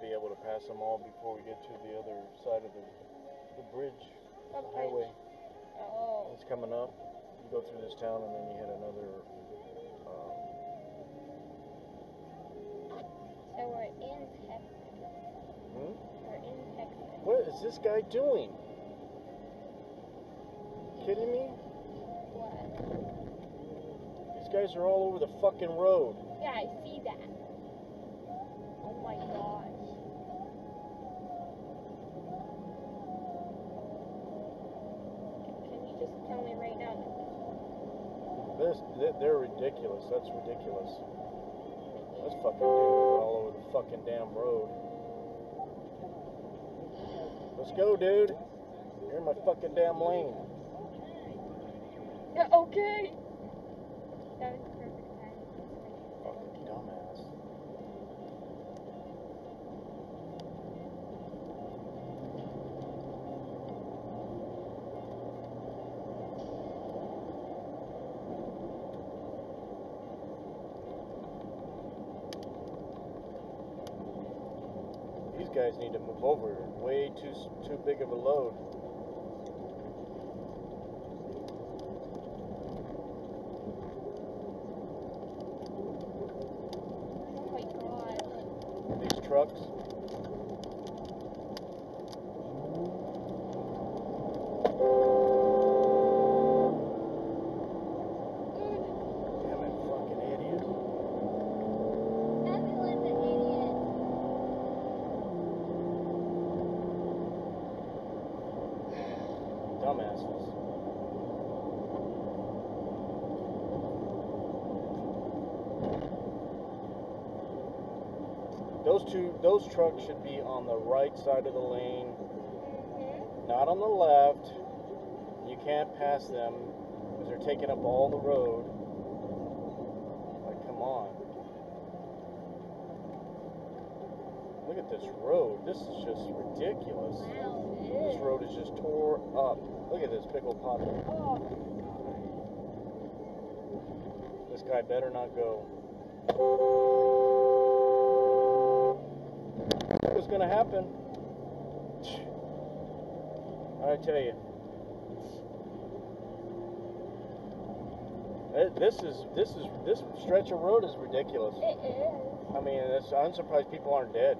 be able to pass them all before we get to the other side of the bridge, the highway. Oh. It's coming up. You go through this town and then you hit another. So we're in Texas. We're in Texas. What is this guy doing? Kidding me? What? These guys are all over the fucking road. Yeah, I see that. Oh my gosh. Can you just tell me right now? They're ridiculous. That's ridiculous. This fucking dude all over the fucking damn road. Let's go, dude. You're in my fucking damn lane. Yeah, okay. That was perfect timing. Fucking dumbass. These guys need to move over. Way too big of a load. Oh my god. These trucks. Damn it, fucking idiot. Everyone's an idiot. Dumbasses. Those trucks should be on the right side of the lane, not on the left. You can't pass them because they're taking up all the road. Like, come on. Look at this road. This is just ridiculous. Wow, This road is just tore up. Look at this big old pothole. Oh. This guy better not go. What's gonna happen? I tell you, this stretch of road is ridiculous. It is. I mean, I'm surprised people aren't dead.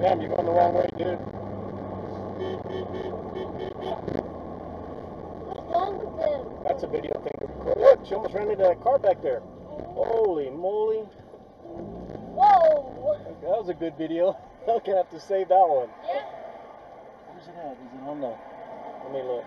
Damn, you're going the wrong way, dude. What's wrong with him? That's a video thing to record. Look, she almost ran into that car back there. Holy moly. Whoa! That was a good video. I'm gonna have to save that one. Yeah. Where's it at? Is it on the... Let me look.